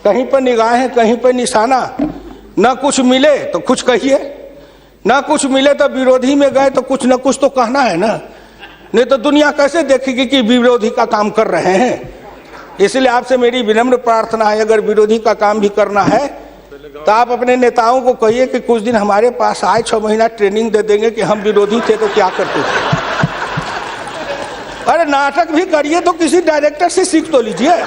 कहीं पर निगाहें, कहीं पर निशाना। न कुछ मिले तो कुछ कहिए, न कुछ मिले तो विरोधी में गए तो कुछ न कुछ तो कहना है ना, नहीं तो दुनिया कैसे देखेगी कि विरोधी का काम कर रहे हैं। इसलिए आपसे मेरी विनम्र प्रार्थना है, अगर विरोधी का काम भी करना है तो आप अपने नेताओं को कहिए कि कुछ दिन हमारे पास आए, 6 महीना ट्रेनिंग दे देंगे कि हम विरोधी थे तो क्या करते थे। अरे नाटक भी करिए तो किसी डायरेक्टर से सीख तो लीजिए,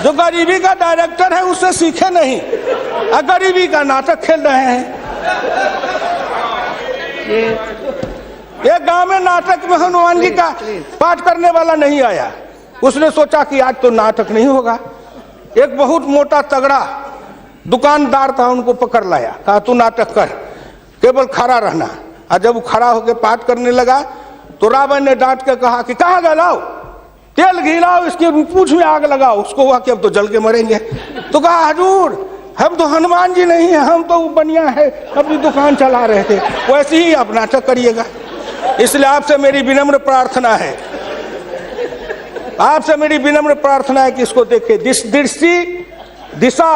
जो गरीबी का डायरेक्टर है उससे सीखे नहीं, गरीबी का नाटक खेल रहे हैं। एक गांव में नाटक में हनुमान जी का पाठ करने वाला नहीं आया, उसने सोचा कि आज तो नाटक नहीं होगा। एक बहुत मोटा तगड़ा दुकानदार था, उनको पकड़ लाया, कहा तू नाटक कर, केवल खड़ा रहना। और जब वो खड़ा होकर पाठ करने लगा तो रावण ने डांट के कहा कि कहाँ गए, लाओ तेल घिलाओ, इसके पूंछ में आग लगाओ। उसको हुआ कि अब तो जल के मरेंगे। तो कहा हजूर हम तो हनुमान जी नहीं है, हम तो बनिया है, अपनी दुकान चला रहे थे। वैसे ही आप नाटक करिएगा। इसलिए आपसे मेरी विनम्र प्रार्थना है, आपसे मेरी विनम्र प्रार्थना है कि इसको देखिए। दिशा,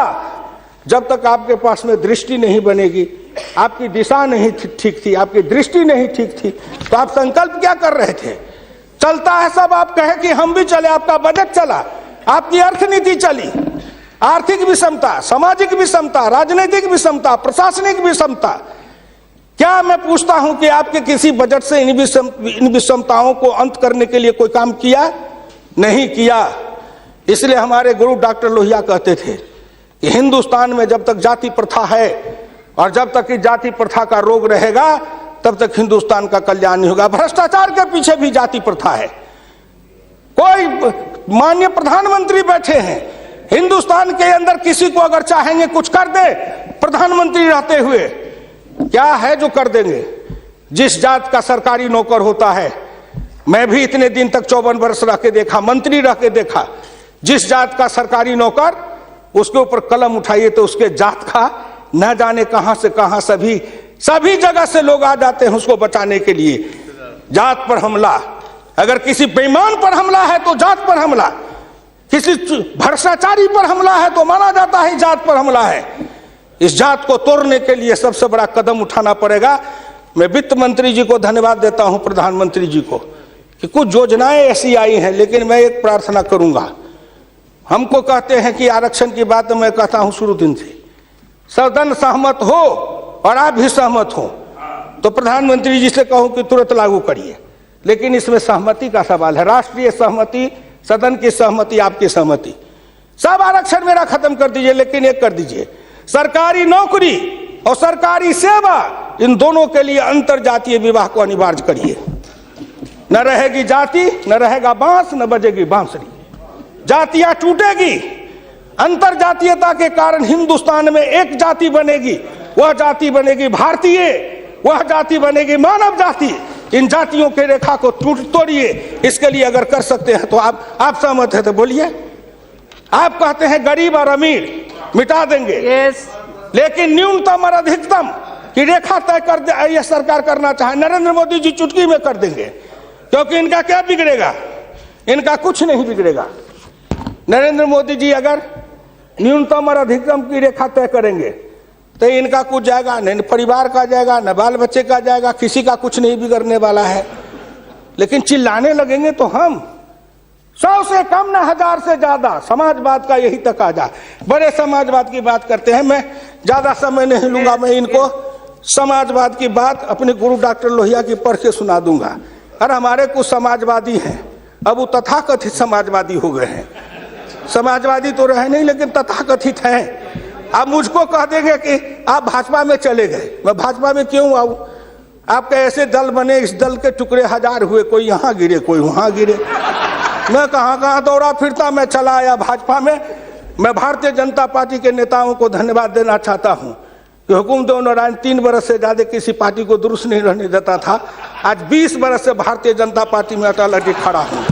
जब तक आपके पास में दृष्टि नहीं बनेगी, आपकी दिशा नहीं ठीक थी, आपकी दृष्टि नहीं ठीक थी, तो आप संकल्प क्या कर रहे थे। चलता है सब, आप कहे कि हम भी चले, आपका बजट चला, आपकी अर्थनीति चली, आर्थिक विषमता, सामाजिक विषमता, राजनीतिक विषमता, प्रशासनिक विषमता। क्या मैं पूछता हूं कि आपके किसी बजट से इन विषमताओं को अंत करने के लिए कोई काम किया? नहीं किया। इसलिए हमारे गुरु डॉक्टर लोहिया कहते थे कि हिंदुस्तान में जब तक जाति प्रथा है और जब तक इस जाति प्रथा का रोग रहेगा तब तक हिंदुस्तान का कल्याण नहीं होगा। भ्रष्टाचार के पीछे भी जाति प्रथा है। कोई माननीय प्रधानमंत्री बैठे हैं हिंदुस्तान के अंदर, किसी को अगर चाहेंगे कुछ कर दे प्रधानमंत्री रहते हुए, क्या है जो कर देंगे। जिस जात का सरकारी नौकर होता है, मैं भी इतने दिन तक 54 वर्ष रह के देखा, मंत्री रह के देखा, जिस जात का सरकारी नौकर, उसके ऊपर कलम उठाइए तो उसके जात का न जाने कहां से कहां सभी जगह से लोग आ जाते हैं उसको बचाने के लिए। जात पर हमला, अगर किसी बेईमान पर हमला है तो जात पर हमला, किसी भ्रष्टाचारी पर हमला है तो माना जाता है जात पर हमला है। इस जात को तोड़ने के लिए सबसे बड़ा कदम उठाना पड़ेगा। मैं वित्त मंत्री जी को धन्यवाद देता हूं, प्रधानमंत्री जी को, कि कुछ योजनाएं ऐसी आई हैं, लेकिन मैं एक प्रार्थना करूंगा। हमको कहते हैं कि आरक्षण की बात मैं कहता हूं शुरू दिन से, सदन सहमत हो और आप भी सहमत हो तो प्रधानमंत्री जी से कहूं कि तुरंत लागू करिए। लेकिन इसमें सहमति का सवाल है, राष्ट्रीय सहमति, सदन की सहमति, आपकी सहमति। सब आरक्षण मेरा खत्म कर दीजिए, लेकिन एक कर दीजिए, सरकारी नौकरी और सरकारी सेवा, इन दोनों के लिए अंतर जातीय विवाह को अनिवार्य करिए। न रहेगी जाति, न रहेगा बांस, न बजेगी बांसुरी। जातियां टूटेगी, अंतर जातीयता के कारण हिंदुस्तान में एक जाति बनेगी, वह जाति बनेगी भारतीय, वह जाति बनेगी मानव जाति। इन जातियों के रेखा को तोड़िए। इसके लिए अगर कर सकते हैं तो आप सहमत है तो बोलिए। आप कहते हैं गरीब और अमीर मिटा देंगे, लेकिन न्यूनतम और अधिकतम की रेखा तय कर दे, यह सरकार करना चाहे, नरेंद्र मोदी जी चुटकी में कर देंगे, क्योंकि इनका क्या बिगड़ेगा, इनका कुछ नहीं बिगड़ेगा। नरेंद्र मोदी जी अगर न्यूनतम और अधिकतम की रेखा तय करेंगे तो इनका कुछ जाएगा, न परिवार का जाएगा, न बाल बच्चे का जाएगा, किसी का कुछ नहीं बिगड़ने वाला है। लेकिन चिल्लाने लगेंगे तो हम 100 से कम, न 1000 से ज्यादा, समाजवाद का यही तकाजा। बड़े समाजवाद की बात करते हैं, मैं ज्यादा समय नहीं लूंगा, मैं इनको समाजवाद की बात अपने गुरु डॉक्टर लोहिया की पढ़ के सुना दूंगा। और हमारे कुछ समाजवादी हैं, अब वो तथाकथित समाजवादी हो गए हैं। समाजवादी तो रहे नहीं, लेकिन तथाकथित हैं। आप मुझको कह देंगे कि आप भाजपा में चले गए, मैं भाजपा में क्यों आऊं? आपके ऐसे दल बने, इस दल के टुकड़े 1000 हुए, कोई यहाँ गिरे, कोई वहां गिरे। मैं कहाँ दौड़ा फिरता, मैं चला आया भाजपा में। मैं भारतीय जनता पार्टी के नेताओं को धन्यवाद देना चाहता हूं कि हुकुमदेव नारायण 3 बरस से ज्यादा किसी पार्टी को दुरुस्त नहीं रहने देता था। आज 20 बरस से भारतीय जनता पार्टी में अटल अटल खड़ा हूं।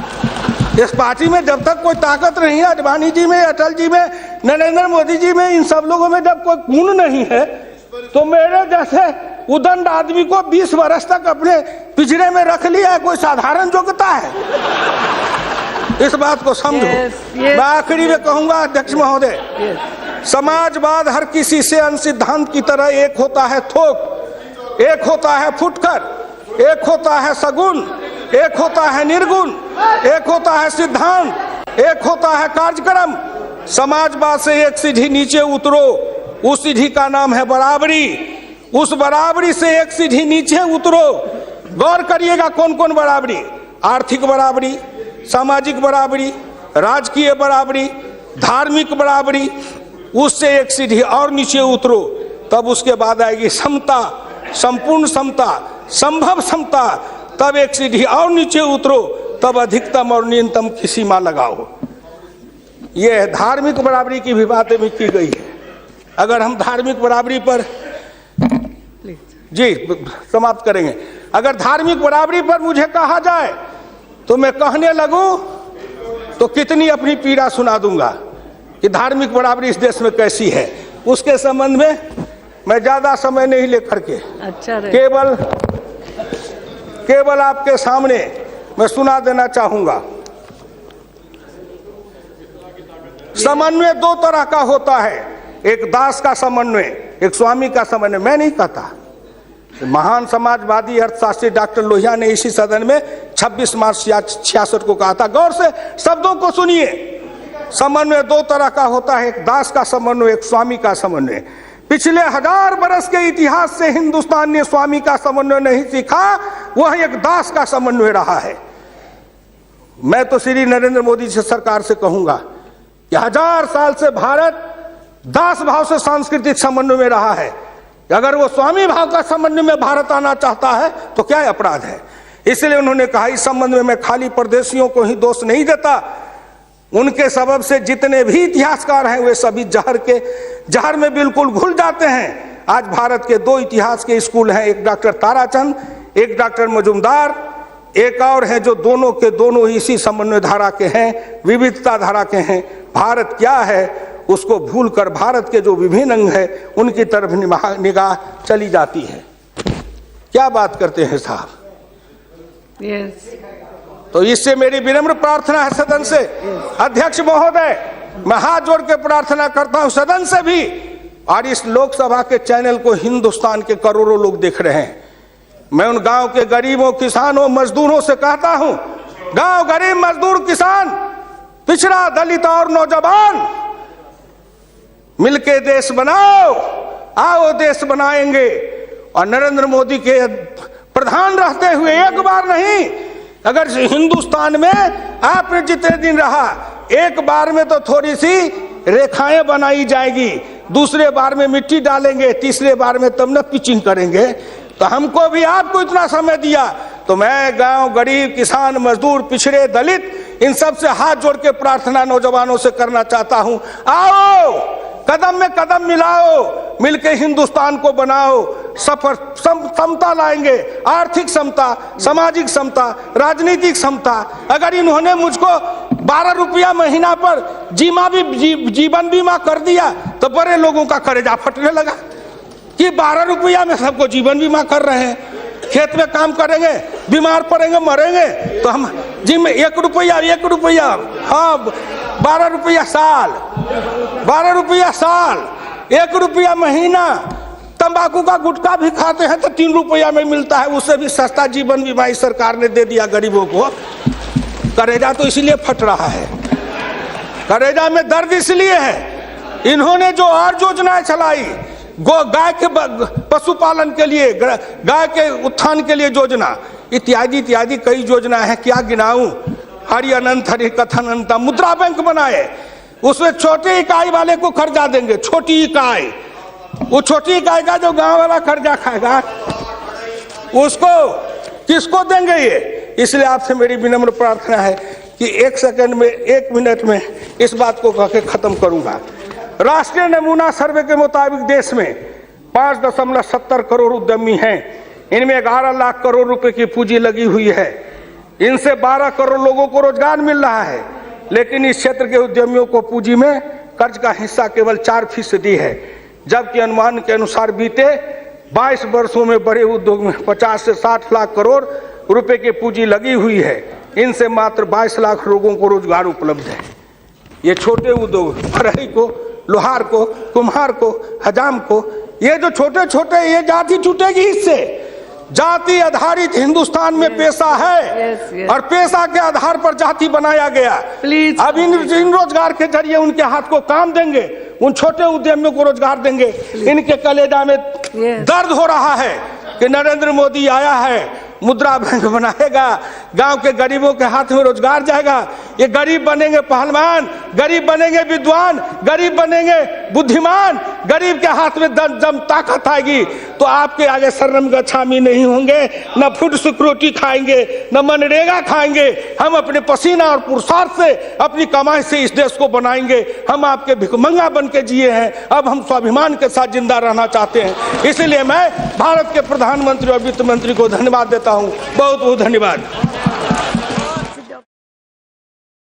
इस पार्टी में जब तक कोई ताकत नहीं है, अडवाणी जी में, अटल जी में, नरेंद्र मोदी जी में, इन सब लोगों में जब कोई गुण नहीं है, तो मेरे जैसे उदंड आदमी को 20 वर्ष तक अपने पिंजरे में रख लिया है, कोई साधारण योग्यता है? इस बात को समझो। मैं आखिरी में कहूंगा अध्यक्ष महोदय, समाजवाद हर किसी से अन्य सिद्धांत की तरह एक होता है थोक, एक होता है फुटकर, एक होता है सगुन, एक होता है निर्गुण, एक होता है सिद्धांत, एक होता है कार्यक्रम। समाजवाद से एक सीढ़ी नीचे उतरो, उस सीढ़ी का नाम है बराबरी। उस बराबरी से एक सीढ़ी नीचे उतरो। गौर करिएगा कौन कौन बराबरी, आर्थिक बराबरी, सामाजिक बराबरी, राजकीय बराबरी, धार्मिक बराबरी। उससे एक सीढ़ी और नीचे उतरो, तब उसके बाद आएगी समता, संपूर्ण समता, संभव समता। तब एक सीढ़ी और नीचे उतरो, तब अधिकतम और न्यूनतम की सीमा लगाओ। यह धार्मिक बराबरी की भी बातें भी की गई है। अगर हम धार्मिक बराबरी पर जी समाप्त करेंगे, अगर धार्मिक बराबरी पर मुझे कहा जाए तो मैं कहने लगूं तो कितनी अपनी पीड़ा सुना दूंगा कि धार्मिक बराबरी इस देश में कैसी है। उसके संबंध में मैं ज्यादा समय नहीं लेकर के केवल आपके सामने मैं सुना देना चाहूंगा। समन्वय दो तरह का होता है, एक दास का समन्वय, एक स्वामी का समन्वय। मैं नहीं कहता, महान समाजवादी अर्थशास्त्री डॉक्टर लोहिया ने इसी सदन में 26 मार्च 66 को कहा था। गौर से शब्दों को सुनिए। समन्वय दो तरह का होता है, एक दास का समन्वय, एक स्वामी का समन्वय। पिछले 1000 बरस के इतिहास से हिंदुस्तान ने स्वामी का समन्वय नहीं सीखा, वह एक दास का समन्वय रहा है। मैं तो श्री नरेंद्र मोदी जी सरकार से कहूंगा कि 1000 साल से भारत दास भाव से सांस्कृतिक समन्वय में रहा है। अगर वो स्वामी भाव का समन्वय में भारत आना चाहता है तो क्या अपराध है। इसलिए उन्होंने कहा इस संबंध में मैं खाली परदेशियों को ही दोष नहीं देता, उनके सबब से जितने भी इतिहासकार हैं वे सभी जहर में बिल्कुल घुल जाते हैं। आज भारत के 2 इतिहास के स्कूल हैं, एक डॉक्टर ताराचंद, एक डॉक्टर मजुमदार, एक और हैं जो दोनों के दोनों इसी समन्वय धारा के हैं, विविधता धारा के हैं। भारत क्या है उसको भूलकर भारत के जो विभिन्न अंग है उनकी तरफ निगाह चली जाती है। क्या बात करते हैं साहब। तो इससे मेरी विनम्र प्रार्थना है सदन से, अध्यक्ष महोदय, मैं हाथ जोड़ के प्रार्थना करता हूं सदन से भी, और इस लोकसभा के चैनल को हिंदुस्तान के करोड़ों लोग देख रहे हैं। मैं उन गांव के गरीबों, किसानों, मजदूरों से कहता हूं, गांव गरीब, मजदूर, किसान, पिछड़ा, दलित और नौजवान, मिलके देश बनाओ, आओ देश बनाएंगे। और नरेंद्र मोदी के प्रधान रहते हुए एक बार नहीं, अगर हिंदुस्तान में आपने जितने दिन रहा, एक बार में तो थोड़ी सी रेखाएं बनाई जाएगी, दूसरे बार में मिट्टी डालेंगे, तीसरे बार में तब न पिचिंग करेंगे। तो हमको भी आपको इतना समय दिया, तो मैं गांव गरीब, किसान, मजदूर, पिछड़े, दलित, इन सब से हाथ जोड़ के प्रार्थना नौजवानों से करना चाहता हूं, आओ कदम में कदम मिलाओ, मिलके हिंदुस्तान को बनाओ, समता लाएंगे, आर्थिक समता, सामाजिक समता, राजनीतिक समता। अगर इन्होंने मुझको 12 रुपया महीना पर जीवन बीमा कर दिया तो बड़े लोगों का कलेजा फटने लगा कि 12 रुपया में सबको जीवन बीमा कर रहे हैं। खेत में काम करेंगे, बीमार पड़ेंगे, मरेंगे, तो हम जिम 1 रुपया, हाँ 12 रुपया साल, 12 रुपया साल, 1 रुपया महीना। तंबाकू का गुटखा भी खाते हैं तो 3 रुपया में मिलता है, उससे भी सस्ता जीवन बीमा इस सरकार ने दे दिया गरीबों को। करेजा तो इसलिए फट रहा है, करेजा में दर्द इसलिए है, इन्होंने जो और योजनाएं चलाई, गाय के पशुपालन के लिए, गाय के उत्थान के लिए योजना, इत्यादि इत्यादि कई योजना है, क्या गिनाऊं। हरि अनंत हरि कथन अनंत। मुद्रा बैंक बनाए, उसमें छोटी इकाई वाले को कर्जा देंगे, छोटी इकाई, वो छोटी इकाई का जो गांव वाला कर्जा खाएगा उसको किसको देंगे ये। इसलिए आपसे मेरी विनम्र प्रार्थना है कि 1 सेकंड में, 1 मिनट में इस बात को कह के खत्म करूंगा। राष्ट्रीय नमूना सर्वे के मुताबिक देश में 5.70 करोड़ उद्यमी हैं, इनमें 11 लाख करोड़ रुपए की पूंजी लगी हुई है, इनसे 12 करोड़ लोगों को रोजगार मिल रहा है। लेकिन इस क्षेत्र के उद्यमियों को पूंजी में कर्ज का हिस्सा केवल 4% है, जबकि अनुमान के अनुसार बीते 22 वर्षों में बड़े उद्योग में 50 से 60 लाख करोड़ रुपए की पूंजी लगी हुई है। इनसे मात्र 22 लाख लोगों को रोजगार उपलब्ध है। ये छोटे उद्योग, फरहई को, लोहार को, कुम्हार को, हजाम को, ये जो छोटे छोटे, ये जाति छूटेगी इससे। जाति आधारित हिंदुस्तान में पेशा है और पेशा के आधार पर जाति बनाया गया। अब इन रोजगार के जरिए उनके हाथ को काम देंगे, उन छोटे उद्यमियों को रोजगार देंगे। इनके कलेजा में दर्द हो रहा है कि नरेंद्र मोदी आया है, मुद्रा बैंक बनाएगा, गांव के गरीबों के हाथ में रोजगार जाएगा। ये गरीब बनेंगे पहलवान, गरीब बनेंगे विद्वान, गरीब बनेंगे बुद्धिमान, गरीब के हाथ में दम ताकत आएगी तो आपके आगे शर्म गच्छामी नहीं होंगे, न फूड सिक्योरिटी खाएंगे, न मनरेगा खाएंगे। हम अपने पसीना और पुरुषार्थ से, अपनी कमाई से इस देश को बनाएंगे। हम आपके भिखमंगा बन के जिए हैं, अब हम स्वाभिमान के साथ जिंदा रहना चाहते हैं। इसलिए मैं भारत के प्रधानमंत्री और वित्त मंत्री को धन्यवाद देता हूं। बहुत बहुत धन्यवाद।